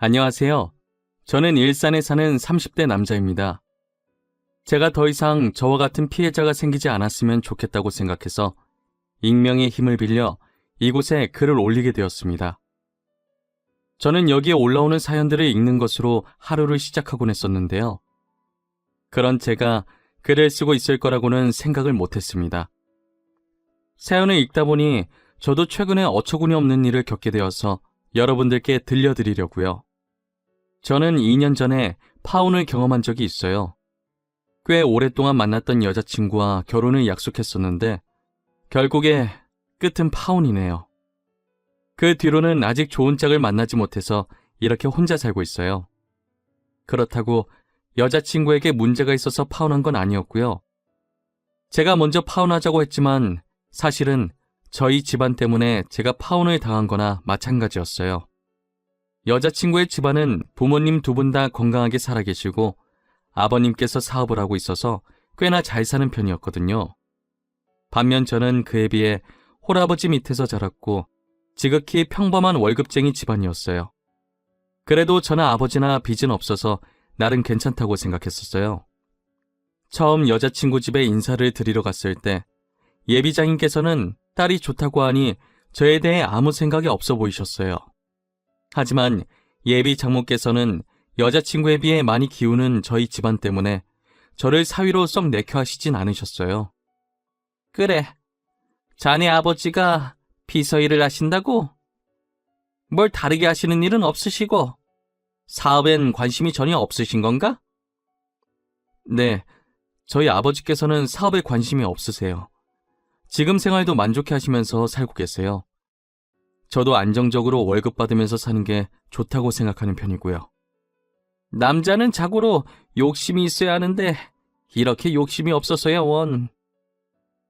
안녕하세요. 저는 일산에 사는 30대 남자입니다. 제가 더 이상 저와 같은 피해자가 생기지 않았으면 좋겠다고 생각해서 익명의 힘을 빌려 이곳에 글을 올리게 되었습니다. 저는 여기에 올라오는 사연들을 읽는 것으로 하루를 시작하곤 했었는데요. 그런 제가 글을 쓰고 있을 거라고는 생각을 못했습니다. 사연을 읽다 보니 저도 최근에 어처구니 없는 일을 겪게 되어서 여러분들께 들려드리려고요. 저는 2년 전에 파혼을 경험한 적이 있어요. 꽤 오랫동안 만났던 여자친구와 결혼을 약속했었는데 결국에 끝은 파혼이네요. 그 뒤로는 아직 좋은 짝을 만나지 못해서 이렇게 혼자 살고 있어요. 그렇다고 여자친구에게 문제가 있어서 파혼한 건 아니었고요. 제가 먼저 파혼하자고 했지만 사실은 저희 집안 때문에 제가 파혼을 당한 거나 마찬가지였어요. 여자친구의 집안은 부모님 두 분 다 건강하게 살아계시고 아버님께서 사업을 하고 있어서 꽤나 잘 사는 편이었거든요. 반면 저는 그에 비해 홀아버지 밑에서 자랐고 지극히 평범한 월급쟁이 집안이었어요. 그래도 저는 아버지나 빚은 없어서 나름 괜찮다고 생각했었어요. 처음 여자친구 집에 인사를 드리러 갔을 때 예비장인께서는 딸이 좋다고 하니 저에 대해 아무 생각이 없어 보이셨어요. 하지만 예비 장모께서는 여자친구에 비해 많이 기우는 저희 집안 때문에 저를 사위로 썩 내켜하시진 않으셨어요. 그래, 자네 아버지가 비서일을 하신다고? 뭘 다르게 하시는 일은 없으시고 사업엔 관심이 전혀 없으신 건가? 네, 저희 아버지께서는 사업에 관심이 없으세요. 지금 생활도 만족해 하시면서 살고 계세요. 저도 안정적으로 월급 받으면서 사는 게 좋다고 생각하는 편이고요. 남자는 자고로 욕심이 있어야 하는데 이렇게 욕심이 없어서야 원.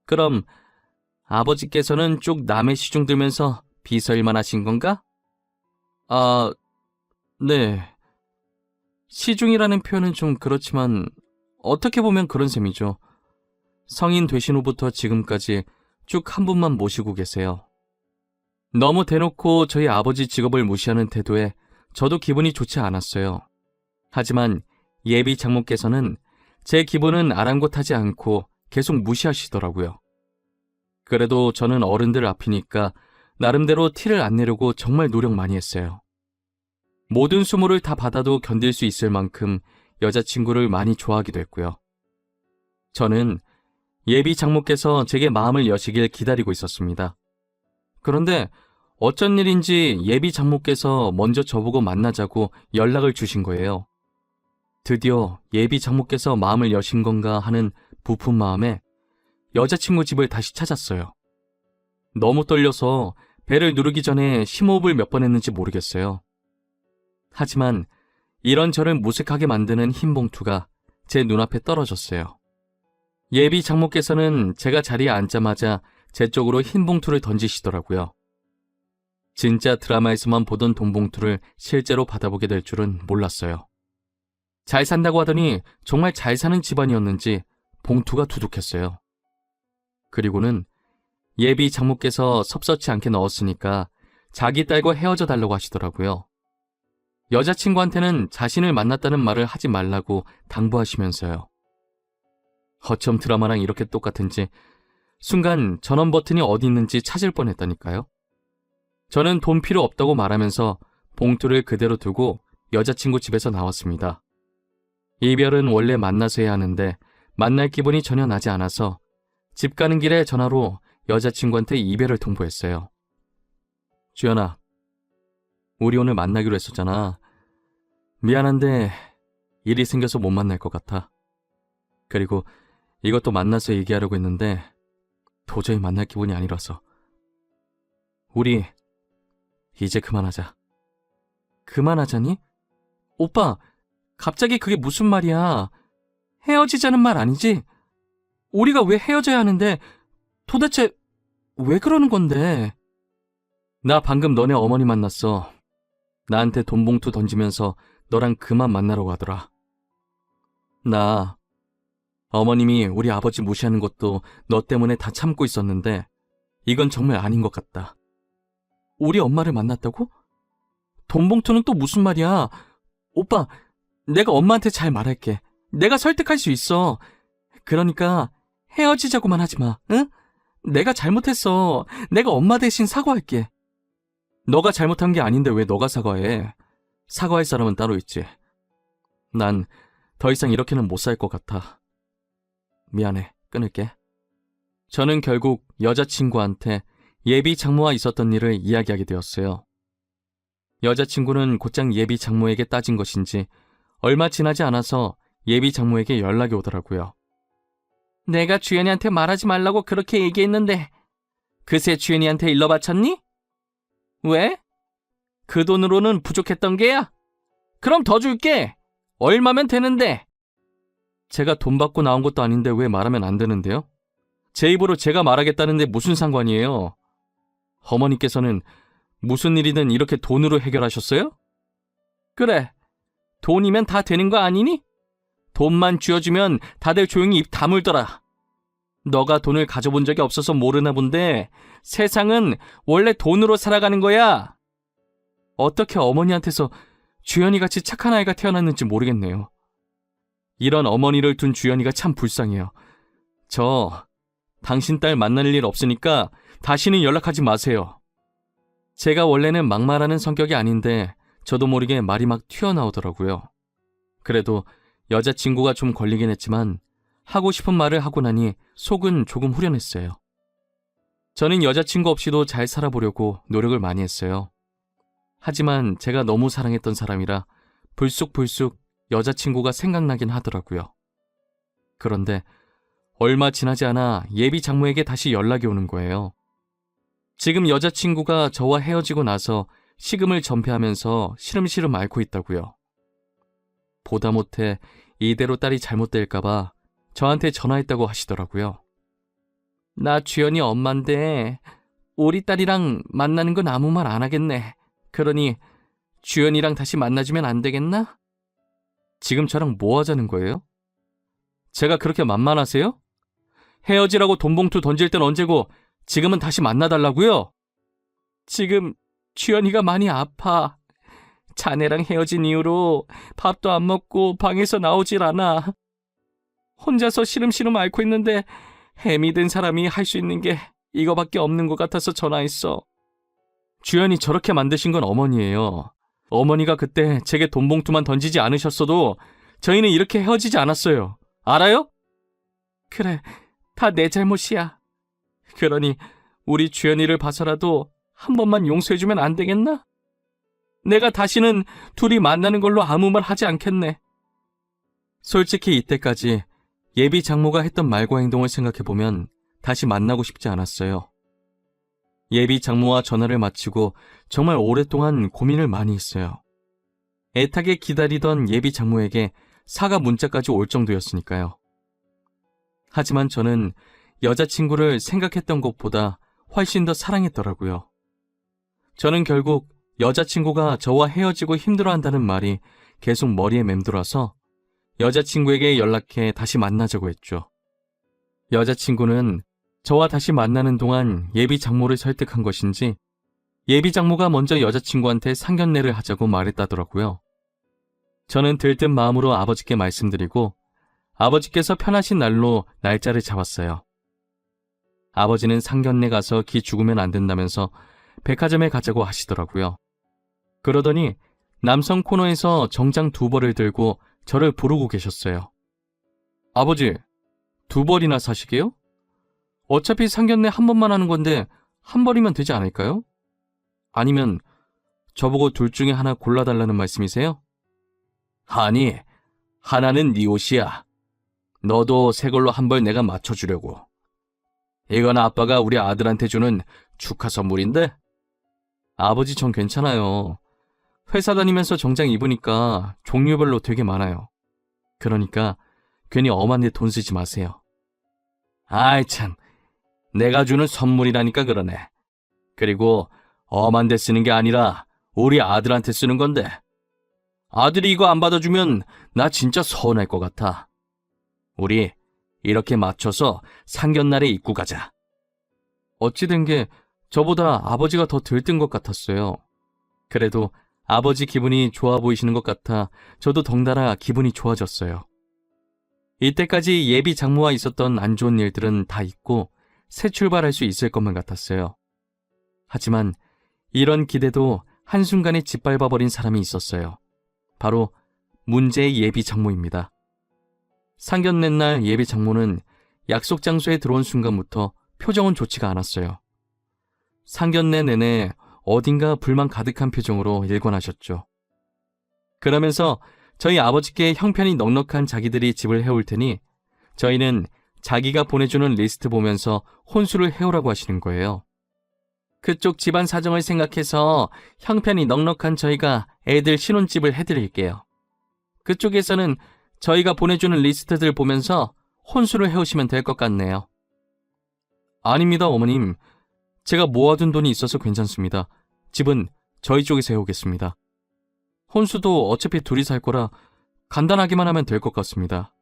그럼 아버지께서는 쭉 남의 시중 들면서 비서일만 하신 건가? 아, 네. 시중이라는 표현은 좀 그렇지만 어떻게 보면 그런 셈이죠. 성인 되신 후부터 지금까지 쭉 한 분만 모시고 계세요. 너무 대놓고 저희 아버지 직업을 무시하는 태도에 저도 기분이 좋지 않았어요. 하지만 예비 장모께서는 제 기분은 아랑곳하지 않고 계속 무시하시더라고요. 그래도 저는 어른들 앞이니까 나름대로 티를 안 내려고 정말 노력 많이 했어요. 모든 수모를 다 받아도 견딜 수 있을 만큼 여자친구를 많이 좋아하기도 했고요. 저는 예비 장모께서 제게 마음을 여시길 기다리고 있었습니다. 그런데 어쩐 일인지 예비 장모께서 먼저 저보고 만나자고 연락을 주신 거예요. 드디어 예비 장모께서 마음을 여신 건가 하는 부푼 마음에 여자친구 집을 다시 찾았어요. 너무 떨려서 배를 누르기 전에 심호흡을 몇 번 했는지 모르겠어요. 하지만 이런 저를 무색하게 만드는 흰 봉투가 제 눈앞에 떨어졌어요. 예비 장모께서는 제가 자리에 앉자마자 제 쪽으로 흰 봉투를 던지시더라고요. 진짜 드라마에서만 보던 돈 봉투를 실제로 받아보게 될 줄은 몰랐어요. 잘 산다고 하더니 정말 잘 사는 집안이었는지 봉투가 두둑했어요. 그리고는 예비 장모께서 섭섭치 않게 넣었으니까 자기 딸과 헤어져 달라고 하시더라고요. 여자친구한테는 자신을 만났다는 말을 하지 말라고 당부하시면서요. 어쩜 드라마랑 이렇게 똑같은지 순간 전원 버튼이 어디 있는지 찾을 뻔했다니까요. 저는 돈 필요 없다고 말하면서 봉투를 그대로 두고 여자친구 집에서 나왔습니다. 이별은 원래 만나서 해야 하는데 만날 기분이 전혀 나지 않아서 집 가는 길에 전화로 여자친구한테 이별을 통보했어요. 주연아, 우리 오늘 만나기로 했었잖아. 미안한데 일이 생겨서 못 만날 것 같아. 그리고 이것도 만나서 얘기하려고 했는데 도저히 만날 기분이 아니라서. 우리 이제 그만하자. 그만하자니? 오빠, 갑자기 그게 무슨 말이야? 헤어지자는 말 아니지? 우리가 왜 헤어져야 하는데 도대체 왜 그러는 건데? 나 방금 너네 어머니 만났어. 나한테 돈 봉투 던지면서 너랑 그만 만나라고 하더라. 나 어머님이 우리 아버지 무시하는 것도 너 때문에 다 참고 있었는데 이건 정말 아닌 것 같다. 우리 엄마를 만났다고? 돈 봉투는 또 무슨 말이야? 오빠, 내가 엄마한테 잘 말할게. 내가 설득할 수 있어. 그러니까 헤어지자고만 하지 마, 응? 내가 잘못했어. 내가 엄마 대신 사과할게. 너가 잘못한 게 아닌데 왜 너가 사과해? 사과할 사람은 따로 있지. 난 더 이상 이렇게는 못 살 것 같아. 미안해, 끊을게. 저는 결국 여자친구한테 예비 장모와 있었던 일을 이야기하게 되었어요. 여자친구는 곧장 예비 장모에게 따진 것인지 얼마 지나지 않아서 예비 장모에게 연락이 오더라고요. 내가 주연이한테 말하지 말라고 그렇게 얘기했는데 그새 주연이한테 일러 바쳤니? 왜? 그 돈으로는 부족했던 게야? 그럼 더 줄게. 얼마면 되는데? 제가 돈 받고 나온 것도 아닌데 왜 말하면 안 되는데요? 제 입으로 제가 말하겠다는데 무슨 상관이에요? 어머니께서는 무슨 일이든 이렇게 돈으로 해결하셨어요? 그래, 돈이면 다 되는 거 아니니? 돈만 쥐어주면 다들 조용히 입 다물더라. 너가 돈을 가져본 적이 없어서 모르나 본데 세상은 원래 돈으로 살아가는 거야. 어떻게 어머니한테서 주연이같이 착한 아이가 태어났는지 모르겠네요. 이런 어머니를 둔 주연이가 참 불쌍해요. 저 당신 딸 만날 일 없으니까 다시는 연락하지 마세요. 제가 원래는 막말하는 성격이 아닌데 저도 모르게 말이 막 튀어나오더라고요. 그래도 여자친구가 좀 걸리긴 했지만 하고 싶은 말을 하고 나니 속은 조금 후련했어요. 저는 여자친구 없이도 잘 살아보려고 노력을 많이 했어요. 하지만 제가 너무 사랑했던 사람이라 불쑥불쑥 여자친구가 생각나긴 하더라고요. 그런데 얼마 지나지 않아 예비 장모에게 다시 연락이 오는 거예요. 지금 여자친구가 저와 헤어지고 나서 식음을 전폐하면서 시름시름 앓고 있다고요. 보다 못해 이대로 딸이 잘못될까봐 저한테 전화했다고 하시더라고요. 나 주연이 엄마인데 우리 딸이랑 만나는 건 아무 말 안 하겠네. 그러니 주연이랑 다시 만나주면 안 되겠나? 지금 저랑 뭐 하자는 거예요? 제가 그렇게 만만하세요? 헤어지라고 돈 봉투 던질 땐 언제고 지금은 다시 만나달라고요? 지금 주연이가 많이 아파. 자네랑 헤어진 이후로 밥도 안 먹고 방에서 나오질 않아. 혼자서 시름시름 앓고 있는데 햄이 든 사람이 할 수 있는 게 이거밖에 없는 것 같아서 전화했어. 주연이 저렇게 만드신 건 어머니예요. 어머니가 그때 제게 돈 봉투만 던지지 않으셨어도 저희는 이렇게 헤어지지 않았어요. 알아요? 그래, 다 내 잘못이야. 그러니 우리 주연이를 봐서라도 한 번만 용서해주면 안 되겠나? 내가 다시는 둘이 만나는 걸로 아무 말 하지 않겠네. 솔직히 이때까지 예비 장모가 했던 말과 행동을 생각해보면 다시 만나고 싶지 않았어요. 예비 장모와 전화를 마치고 정말 오랫동안 고민을 많이 했어요. 애타게 기다리던 예비 장모에게 사과 문자까지 올 정도였으니까요. 하지만 저는 여자친구를 생각했던 것보다 훨씬 더 사랑했더라고요. 저는 결국 여자친구가 저와 헤어지고 힘들어한다는 말이 계속 머리에 맴돌아서 여자친구에게 연락해 다시 만나자고 했죠. 여자친구는 저와 다시 만나는 동안 예비 장모를 설득한 것인지 예비 장모가 먼저 여자친구한테 상견례를 하자고 말했다더라고요. 저는 들뜬 마음으로 아버지께 말씀드리고 아버지께서 편하신 날로 날짜를 잡았어요. 아버지는 상견례 가서 기 죽으면 안 된다면서 백화점에 가자고 하시더라고요. 그러더니 남성 코너에서 정장 2벌을 들고 저를 부르고 계셨어요. 아버지, 2벌이나 사시게요? 어차피 상견례 한 번만 하는 건데 한 벌이면 되지 않을까요? 아니면 저보고 둘 중에 하나 골라달라는 말씀이세요? 아니, 하나는 네 옷이야. 너도 새 걸로 한 벌 내가 맞춰주려고. 이건 아빠가 우리 아들한테 주는 축하 선물인데? 아버지, 전 괜찮아요. 회사 다니면서 정장 입으니까 종류별로 되게 많아요. 그러니까 괜히 엄한 데 돈 쓰지 마세요. 아이 참, 내가 주는 선물이라니까 그러네. 그리고 엄한 데 쓰는 게 아니라 우리 아들한테 쓰는 건데. 아들이 이거 안 받아주면 나 진짜 서운할 것 같아. 우리 이렇게 맞춰서 상견날에 입고 가자. 어찌된 게 저보다 아버지가 더 들뜬 것 같았어요. 그래도 아버지 기분이 좋아 보이시는 것 같아 저도 덩달아 기분이 좋아졌어요. 이때까지 예비 장모와 있었던 안 좋은 일들은 다 잊고 새 출발할 수 있을 것만 같았어요. 하지만 이런 기대도 한순간에 짓밟아버린 사람이 있었어요. 바로 문제의 예비 장모입니다. 상견례 날 예비 장모는 약속 장소에 들어온 순간부터 표정은 좋지가 않았어요. 상견례 내내 어딘가 불만 가득한 표정으로 일관하셨죠. 그러면서 저희 아버지께 형편이 넉넉한 자기들이 집을 해올 테니 저희는 자기가 보내주는 리스트 보면서 혼수를 해오라고 하시는 거예요. 그쪽 집안 사정을 생각해서 형편이 넉넉한 저희가 애들 신혼집을 해드릴게요. 그쪽에서는 저희가 보내주는 리스트들 보면서 혼수를 해오시면 될 것 같네요. 아닙니다, 어머님. 제가 모아둔 돈이 있어서 괜찮습니다. 집은 저희 쪽에서 해오겠습니다. 혼수도 어차피 둘이 살 거라 간단하게만 하면 될 것 같습니다.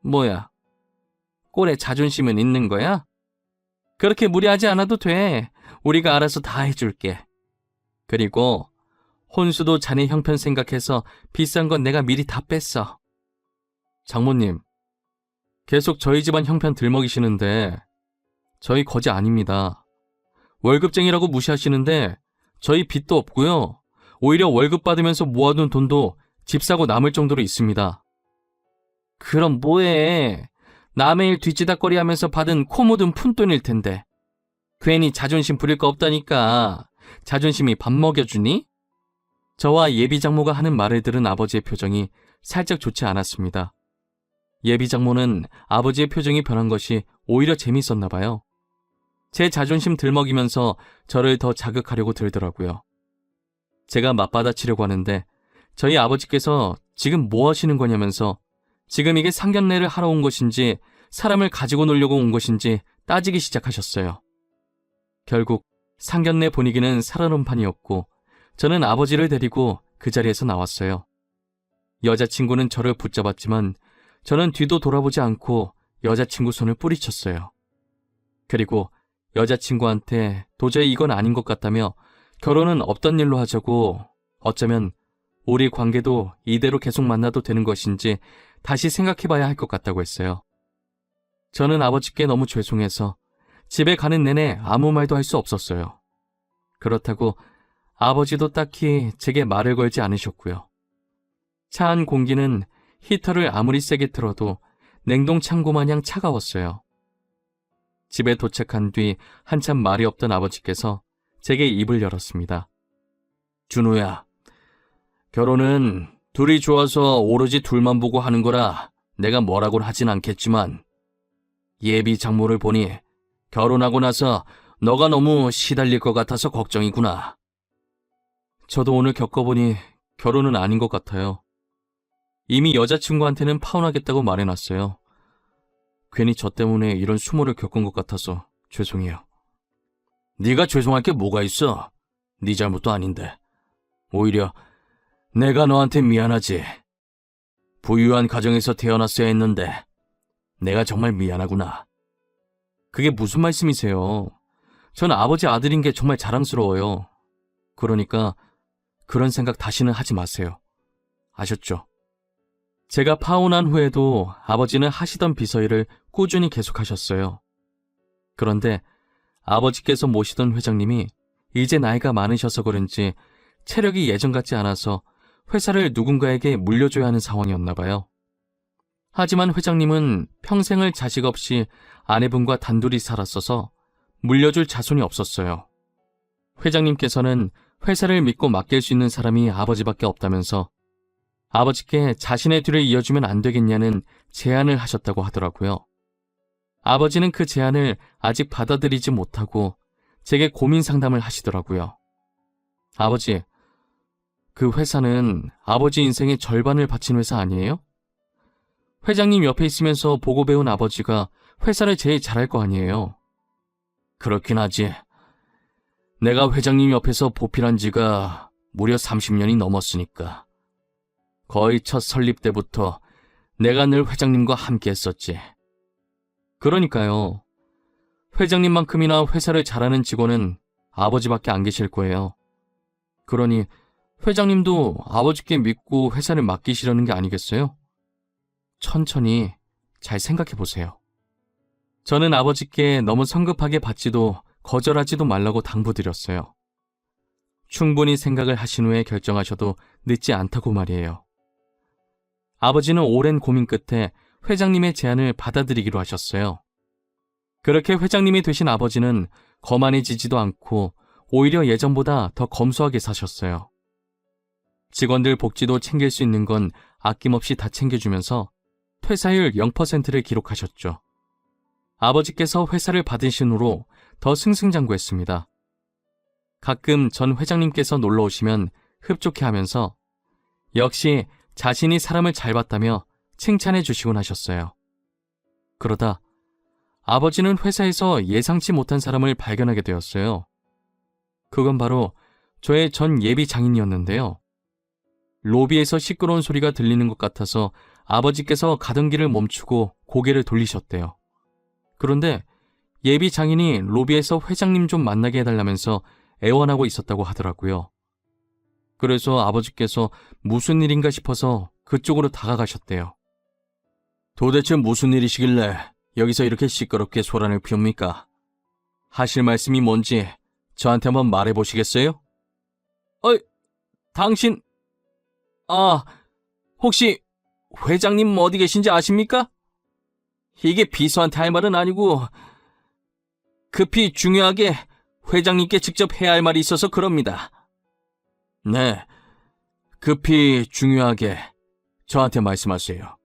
뭐야? 꼴에 자존심은 있는 거야? 그렇게 무리하지 않아도 돼. 우리가 알아서 다 해줄게. 그리고 혼수도 자네 형편 생각해서 비싼 건 내가 미리 다 뺐어. 장모님, 계속 저희 집안 형편 들먹이시는데 저희 거지 아닙니다. 월급쟁이라고 무시하시는데 저희 빚도 없고요. 오히려 월급 받으면서 모아둔 돈도 집 사고 남을 정도로 있습니다. 그럼 뭐해? 남의 일 뒤지다꺼리 하면서 받은 코 묻은 푼돈일 텐데. 괜히 자존심 부릴 거 없다니까. 자존심이 밥 먹여주니? 저와 예비 장모가 하는 말을 들은 아버지의 표정이 살짝 좋지 않았습니다. 예비 장모는 아버지의 표정이 변한 것이 오히려 재밌었나 봐요. 제 자존심 들먹이면서 저를 더 자극하려고 들더라고요. 제가 맞받아치려고 하는데 저희 아버지께서 지금 뭐 하시는 거냐면서 지금 이게 상견례를 하러 온 것인지 사람을 가지고 놀려고 온 것인지 따지기 시작하셨어요. 결국 상견례 분위기는 살아놓은 판이었고 저는 아버지를 데리고 그 자리에서 나왔어요. 여자친구는 저를 붙잡았지만 저는 뒤도 돌아보지 않고 여자친구 손을 뿌리쳤어요. 그리고 여자친구한테 도저히 이건 아닌 것 같다며 결혼은 없던 일로 하자고, 어쩌면 우리 관계도 이대로 계속 만나도 되는 것인지 다시 생각해봐야 할 것 같다고 했어요. 저는 아버지께 너무 죄송해서 집에 가는 내내 아무 말도 할 수 없었어요. 그렇다고 아버지도 딱히 제게 말을 걸지 않으셨고요. 차 안 공기는 히터를 아무리 세게 틀어도 냉동 창고 마냥 차가웠어요. 집에 도착한 뒤 한참 말이 없던 아버지께서 제게 입을 열었습니다. 준호야, 결혼은 둘이 좋아서 오로지 둘만 보고 하는 거라 내가 뭐라고는 하진 않겠지만 예비 장모를 보니 결혼하고 나서 너가 너무 시달릴 것 같아서 걱정이구나. 저도 오늘 겪어보니 결혼은 아닌 것 같아요. 이미 여자친구한테는 파혼하겠다고 말해놨어요. 괜히 저 때문에 이런 수모를 겪은 것 같아서 죄송해요. 네가 죄송할 게 뭐가 있어? 네 잘못도 아닌데. 오히려 내가 너한테 미안하지. 부유한 가정에서 태어났어야 했는데 내가 정말 미안하구나. 그게 무슨 말씀이세요? 전 아버지 아들인 게 정말 자랑스러워요. 그러니까 그런 생각 다시는 하지 마세요. 아셨죠? 제가 파혼한 후에도 아버지는 하시던 비서일을 꾸준히 계속하셨어요. 그런데 아버지께서 모시던 회장님이 이제 나이가 많으셔서 그런지 체력이 예전 같지 않아서 회사를 누군가에게 물려줘야 하는 상황이었나 봐요. 하지만 회장님은 평생을 자식 없이 아내분과 단둘이 살았어서 물려줄 자손이 없었어요. 회장님께서는 회사를 믿고 맡길 수 있는 사람이 아버지밖에 없다면서 아버지께 자신의 뒤를 이어주면 안 되겠냐는 제안을 하셨다고 하더라고요. 아버지는 그 제안을 아직 받아들이지 못하고 제게 고민 상담을 하시더라고요. 아버지, 그 회사는 아버지 인생의 절반을 바친 회사 아니에요? 회장님 옆에 있으면서 보고 배운 아버지가 회사를 제일 잘할 거 아니에요? 그렇긴 하지. 내가 회장님 옆에서 보필한 지가 무려 30년이 넘었으니까. 거의 첫 설립 때부터 내가 늘 회장님과 함께 했었지. 그러니까요. 회장님만큼이나 회사를 잘하는 직원은 아버지밖에 안 계실 거예요. 그러니 회장님도 아버지께 믿고 회사를 맡기시려는 게 아니겠어요? 천천히 잘 생각해 보세요. 저는 아버지께 너무 성급하게 받지도 거절하지도 말라고 당부드렸어요. 충분히 생각을 하신 후에 결정하셔도 늦지 않다고 말이에요. 아버지는 오랜 고민 끝에 회장님의 제안을 받아들이기로 하셨어요. 그렇게 회장님이 되신 아버지는 거만해지지도 않고 오히려 예전보다 더 검소하게 사셨어요. 직원들 복지도 챙길 수 있는 건 아낌없이 다 챙겨주면서 퇴사율 0%를 기록하셨죠. 아버지께서 회사를 받으신 후로 더 승승장구했습니다. 가끔 전 회장님께서 놀러 오시면 흡족해하면서 역시 자신이 사람을 잘 봤다며 칭찬해 주시곤 하셨어요. 그러다 아버지는 회사에서 예상치 못한 사람을 발견하게 되었어요. 그건 바로 저의 전 예비 장인이었는데요. 로비에서 시끄러운 소리가 들리는 것 같아서 아버지께서 가던 길을 멈추고 고개를 돌리셨대요. 그런데 예비 장인이 로비에서 회장님 좀 만나게 해달라면서 애원하고 있었다고 하더라고요. 그래서 아버지께서 무슨 일인가 싶어서 그쪽으로 다가가셨대요. 도대체 무슨 일이시길래 여기서 이렇게 시끄럽게 소란을 피웁니까? 하실 말씀이 뭔지 저한테 한번 말해보시겠어요? 당신... 혹시 회장님 어디 계신지 아십니까? 이게 비서한테 할 말은 아니고 급히 중요하게 회장님께 직접 해야 할 말이 있어서 그럽니다. 네, 급히 중요하게 저한테 말씀하세요.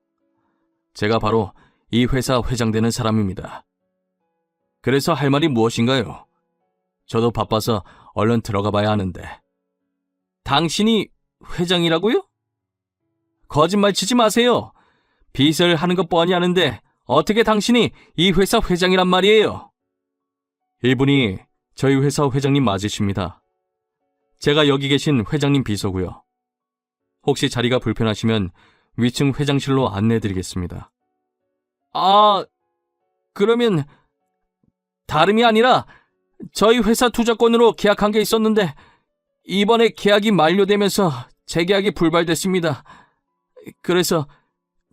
제가 바로 이 회사 회장 되는 사람입니다. 그래서 할 말이 무엇인가요? 저도 바빠서 얼른 들어가 봐야 하는데. 당신이 회장이라고요? 거짓말 치지 마세요. 빚을 하는 것 뻔히 아는데 어떻게 당신이 이 회사 회장이란 말이에요? 이분이 저희 회사 회장님 맞으십니다. 제가 여기 계신 회장님 비서고요. 혹시 자리가 불편하시면 위층 회장실로 안내해드리겠습니다. 그러면 다름이 아니라 저희 회사 투자권으로 계약한 게 있었는데 이번에 계약이 만료되면서 재계약이 불발됐습니다. 그래서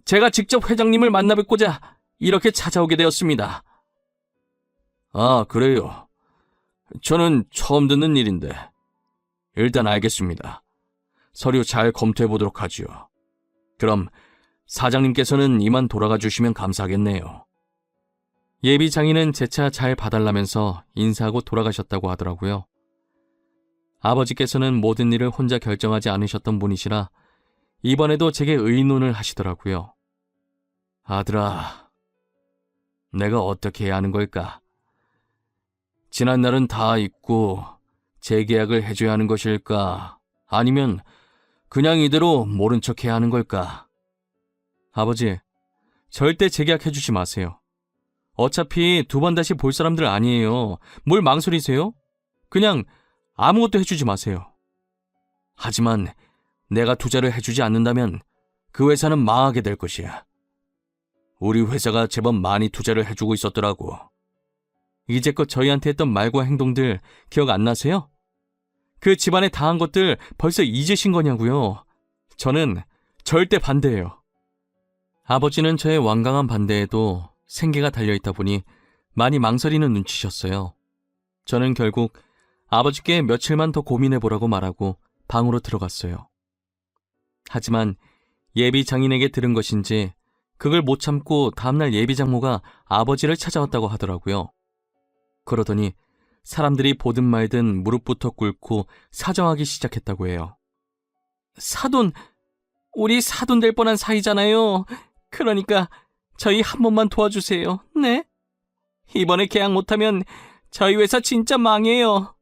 제가 직접 회장님을 만나 뵙고자 이렇게 찾아오게 되었습니다. 그래요. 저는 처음 듣는 일인데 일단 알겠습니다. 서류 잘 검토해 보도록 하지요. 그럼 사장님께서는 이만 돌아가 주시면 감사하겠네요. 예비 장인은 제 차 잘 봐달라면서 인사하고 돌아가셨다고 하더라고요. 아버지께서는 모든 일을 혼자 결정하지 않으셨던 분이시라 이번에도 제게 의논을 하시더라고요. 아들아, 내가 어떻게 해야 하는 걸까? 지난 날은 다 잊고 재계약을 해줘야 하는 것일까? 아니면 그냥 이대로 모른 척 해야 하는 걸까? 아버지, 절대 재계약해주지 마세요. 어차피 두 번 다시 볼 사람들 아니에요. 뭘 망설이세요? 그냥 아무것도 해주지 마세요. 하지만 내가 투자를 해주지 않는다면 그 회사는 망하게 될 것이야. 우리 회사가 제법 많이 투자를 해주고 있었더라고. 이제껏 저희한테 했던 말과 행동들 기억 안 나세요? 그 집안에 당한 것들 벌써 잊으신 거냐고요. 저는 절대 반대예요. 아버지는 저의 완강한 반대에도 생계가 달려있다 보니 많이 망설이는 눈치셨어요. 저는 결국 아버지께 며칠만 더 고민해보라고 말하고 방으로 들어갔어요. 하지만 예비 장인에게 들은 것인지 그걸 못 참고 다음날 예비 장모가 아버지를 찾아왔다고 하더라고요. 그러더니 사람들이 보든 말든 무릎부터 꿇고 사정하기 시작했다고 해요. 사돈, 우리 사돈 될 뻔한 사이잖아요. 그러니까 저희 한 번만 도와주세요. 네? 이번에 계약 못하면 저희 회사 진짜 망해요.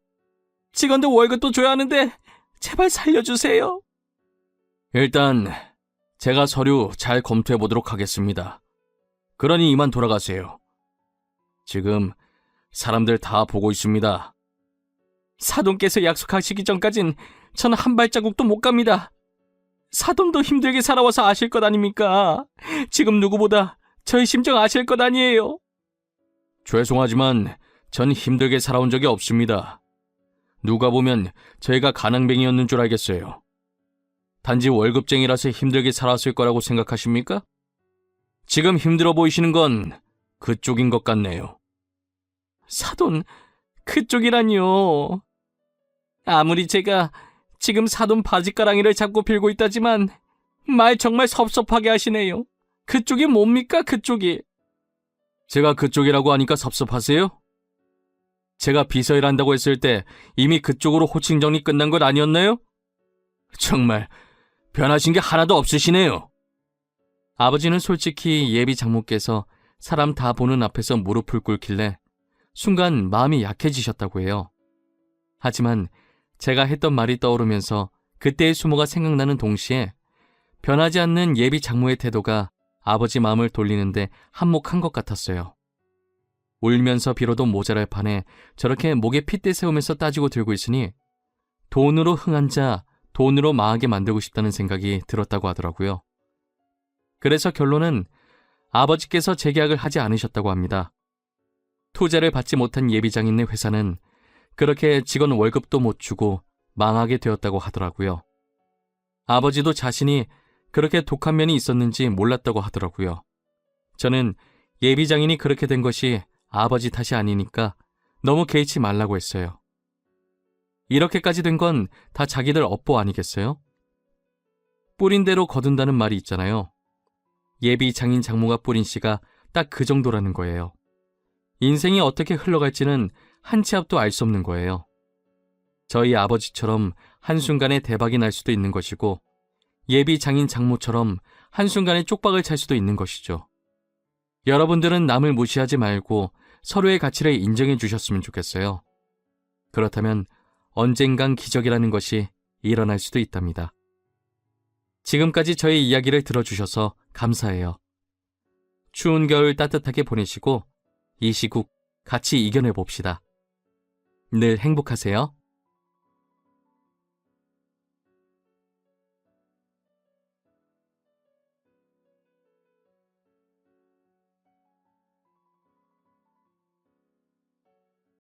직원들 월급도 줘야 하는데 제발 살려주세요. 일단 제가 서류 잘 검토해 보도록 하겠습니다. 그러니 이만 돌아가세요. 지금 사람들 다 보고 있습니다. 사돈께서 약속하시기 전까진 전 한 발자국도 못 갑니다. 사돈도 힘들게 살아와서 아실 것 아닙니까? 지금 누구보다 저희 심정 아실 것 아니에요. 죄송하지만 전 힘들게 살아온 적이 없습니다. 누가 보면 저희가 가난뱅이였는 줄 알겠어요. 단지 월급쟁이라서 힘들게 살았을 거라고 생각하십니까? 지금 힘들어 보이시는 건 그쪽인 것 같네요. 사돈, 그쪽이라니요. 아무리 제가 지금 사돈 바지가랑이를 잡고 빌고 있다지만 말 정말 섭섭하게 하시네요. 그쪽이 뭡니까, 그쪽이? 제가 그쪽이라고 하니까 섭섭하세요? 제가 비서일한다고 했을 때 이미 그쪽으로 호칭 정리 끝난 것 아니었나요? 정말 변하신 게 하나도 없으시네요. 아버지는 솔직히 예비 장모께서 사람 다 보는 앞에서 무릎을 꿇길래 순간 마음이 약해지셨다고 해요. 하지만 제가 했던 말이 떠오르면서 그때의 수모가 생각나는 동시에 변하지 않는 예비 장모의 태도가 아버지 마음을 돌리는데 한몫한 것 같았어요. 울면서 빌어도 모자랄 판에 저렇게 목에 핏대 세우면서 따지고 들고 있으니 돈으로 흥한 자, 돈으로 망하게 만들고 싶다는 생각이 들었다고 하더라고요. 그래서 결론은 아버지께서 재계약을 하지 않으셨다고 합니다. 투자를 받지 못한 예비장인의 회사는 그렇게 직원 월급도 못 주고 망하게 되었다고 하더라고요. 아버지도 자신이 그렇게 독한 면이 있었는지 몰랐다고 하더라고요. 저는 예비장인이 그렇게 된 것이 아버지 탓이 아니니까 너무 개의치 말라고 했어요. 이렇게까지 된 건 다 자기들 업보 아니겠어요? 뿌린 대로 거둔다는 말이 있잖아요. 예비 장인 장모가 뿌린 씨가 딱 그 정도라는 거예요. 인생이 어떻게 흘러갈지는 한 치 앞도 알 수 없는 거예요. 저희 아버지처럼 한순간에 대박이 날 수도 있는 것이고 예비 장인 장모처럼 한순간에 쪽박을 찰 수도 있는 것이죠. 여러분들은 남을 무시하지 말고 서로의 가치를 인정해 주셨으면 좋겠어요. 그렇다면 언젠간 기적이라는 것이 일어날 수도 있답니다. 지금까지 저의 이야기를 들어주셔서 감사해요. 추운 겨울 따뜻하게 보내시고 이 시국 같이 이겨내 봅시다. 늘 행복하세요.